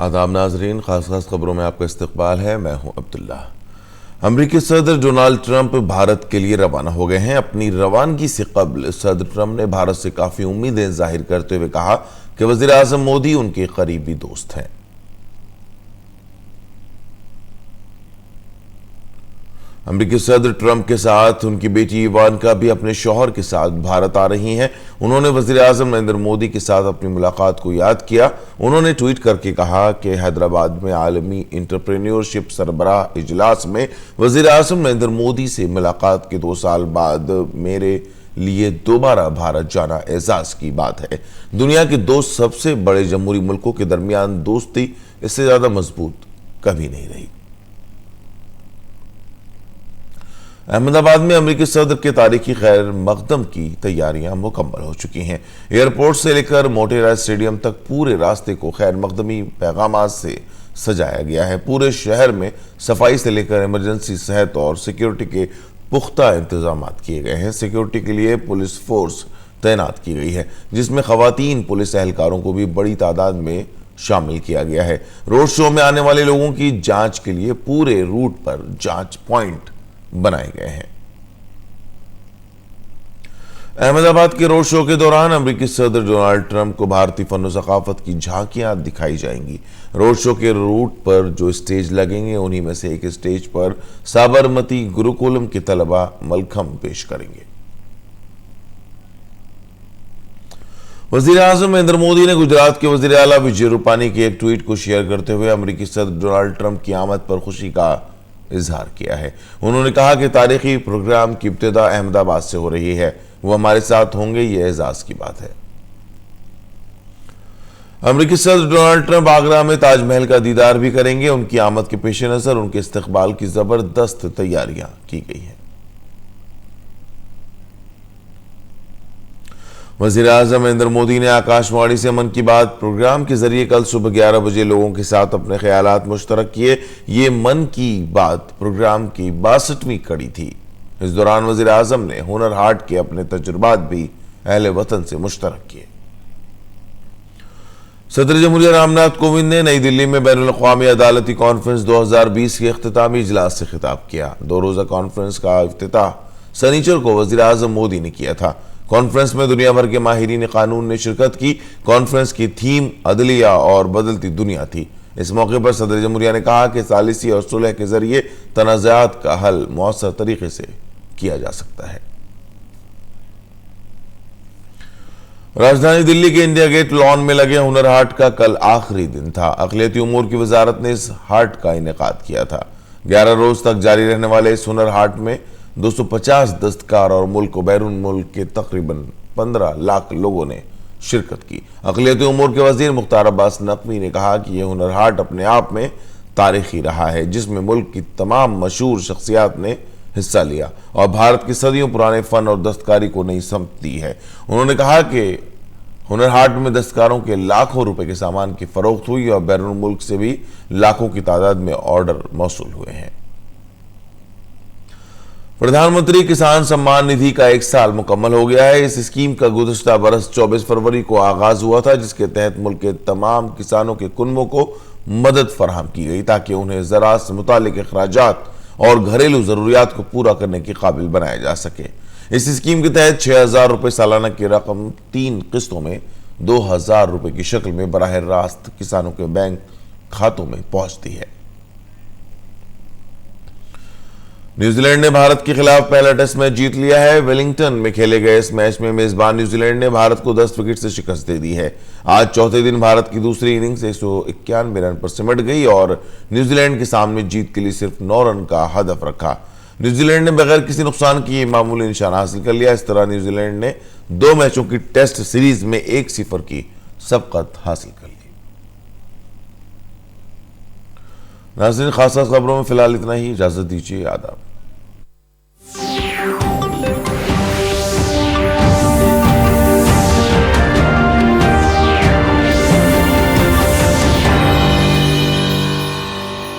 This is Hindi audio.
आदाब नाजरीन, खास खबरों में आपका इस्तकबाल है। मैं हूं अब्दुल्ला। अमरीकी सदर डोनाल्ड ट्रंप भारत के लिए रवाना हो गए हैं। अपनी रवानगी से कबल सदर ट्रंप ने भारत से काफी उम्मीदें जाहिर करते हुए कहा कि वजीर आजम मोदी उनके करीबी दोस्त हैं। अमरीकी सदर ट्रंप के साथ उनकी बेटी इवानका भी अपने शौहर के साथ भारत आ रही हैं। उन्होंने वजीर आजम नरेंद्र मोदी के साथ अपनी मुलाकात को याद किया। उन्होंने ट्वीट करके कहा कि हैदराबाद में आलमी इंटरप्रेन्योरशिप सरबराह इजलास में वजीर आजम नरेंद्र मोदी से मुलाकात के 2 साल बाद मेरे लिए दोबारा भारत जाना एजाज की बात है। दुनिया के 2 सबसे बड़े जमहूरी मुल्कों के दरमियान दोस्ती इससे ज्यादा मजबूत कभी नहीं रही। अहमदाबाद में अमरीकी सदर के तारीखी खैर मकदम की तैयारियां मुकम्मल हो चुकी हैं। एयरपोर्ट से लेकर मोटेरा स्टेडियम तक पूरे रास्ते को खैर मकदमी पैगामात से सजाया गया है। पूरे शहर में सफाई से लेकर इमरजेंसी, सेहत और सिक्योरिटी के पुख्ता इंतजाम किए गए हैं। सिक्योरिटी के लिए पुलिस फोर्स तैनात की गई है, जिसमें खवातीन पुलिस एहलकारों को भी बड़ी तादाद में शामिल किया गया है। रोड शो में आने वाले लोगों की जांच के लिए पूरे रूट पर जांच पॉइंट बनाए गए हैं। अहमदाबाद के रोड शो के दौरान अमरीकी सदर डोनाल्ड ट्रंप को भारतीय फन और सकाफत की झांकियां दिखाई जाएंगी। रोड शो के रूट पर जो स्टेज लगेंगे, उन्हीं में से एक स्टेज पर साबरमती गुरुकुलम के तलबा मलखम पेश करेंगे। वजीर आजम नरेंद्र मोदी ने गुजरात के वजीर आला विजय रूपानी के एक ट्वीट को शेयर करते हुए अमरीकी सदर डोनाल्ड ट्रंप की आमद पर खुशी का इजहार किया है। उन्होंने कहा कि तारीखी प्रोग्राम की इब्तिदा अहमदाबाद से हो रही है। वो हमारे साथ होंगे, ये एजाज की बात है। अमरीकी सदर डोनाल्ड ट्रंप आगरा में ताजमहल का दीदार भी करेंगे। उनकी आमद के पेश नजर उनके इस्तकबाल की जबरदस्त तैयारियां की गई हैं। वजीर आजम नरेंद्र मोदी ने आकाशवाणी से मन की बात प्रोग्राम के जरिए कल सुबह 11 बजे लोगों के साथ अपने ख्यालात मुश्तरक किए। ये मन की बात प्रोग्राम की 62वीं कड़ी थी। इस दौरान वजीर आजम ने हुनर हाट के अपने तजुर्बात भी अहले वतन से मुश्तरक किए। सदर जमहूरिया रामनाथ कोविंद ने नई दिल्ली में बैनुल अक़वामी अदालती कॉन्फ्रेंस 2020 के इख्तितामी इजलास से खिताब किया। 2 रोजा कॉन्फ्रेंस का इफ्तिताह शनिचर को वजीर आजम मोदी ने किया था। कॉन्फ्रेंस में दुनिया भर के माहिरीन कानून ने शिरकत की। कॉन्फ्रेंस की थीम अदलिया और बदलती दुनिया थी। इस मौके पर सदर जमहूरिया ने कहा कि सालिसी और सुलह के जरिए तनाज़ात का हल मौसर तरीके से किया जा सकता है। राजधानी दिल्ली के इंडिया गेट लॉन में लगे हुनर हाट का कल आखिरी दिन था। अक़लियती उमूर की वजारत ने इस हाट का इनेकाद किया था। 11 रोज तक जारी रहने वाले इस हुनर हाट में 250 दस्तकार और मुल्क और बैरून मुल्क के तकरीबन 15 लाख लोगों ने शिरकत की। अक़लियती उमूर के वजीर मुख्तार अब्बास नकवी ने कहा कि यह हुनर हाट अपने आप में तारीखी रहा है, जिसमें मुल्क की तमाम मशहूर शख्सियात ने हिस्सा लिया और भारत के सदियों पुराने फन और दस्तकारी को नई समत दी है। उन्होंने कहा कि हुनर हाट में दस्तकारों के लाखों रुपए के सामान की फरोख्त हुई और बैरून मुल्क से भी लाखों की तादाद में ऑर्डर मौसूल हुए हैं। प्रधानमंत्री किसान सम्मान निधि का 1 साल मुकम्मल हो गया है। इस स्कीम का गुज़श्ता बरस 24 फरवरी को आगाज हुआ था, जिसके तहत मुल्क के तमाम किसानों के कुनबों को मदद फराहम की गई ताकि उन्हें ज़राअत से मुताल्लिक़ अखराजात और घरेलू ज़रूरियात को पूरा करने के काबिल बनाया जा सके। इस स्कीम के तहत 6,000 रुपये सालाना की रकम 3 किस्तों में 2,000 रुपये की शक्ल में बराह रास्त किसानों के बैंक खातों में पहुंचती है। न्यूजीलैंड ने भारत के खिलाफ पहला टेस्ट मैच जीत लिया है। वेलिंगटन में खेले गए इस मैच में मेजबान न्यूजीलैंड ने भारत को 10 विकेट से शिकस्त दे दी है। आज चौथे दिन भारत की दूसरी इनिंग्स 191 रन पर सिमट गई और न्यूजीलैंड के सामने जीत के लिए सिर्फ 9 रन का हदफ रखा। न्यूजीलैंड ने बगैर किसी नुकसान किए मामूली निशान हासिल कर लिया। इस तरह न्यूजीलैंड ने 2 मैचों की टेस्ट सीरीज में 1-0 की सबकत हासिल कर ली। नाज़रीन, खास खबरों में फिलहाल इतना ही। इजाजत दीजिए। आदाब।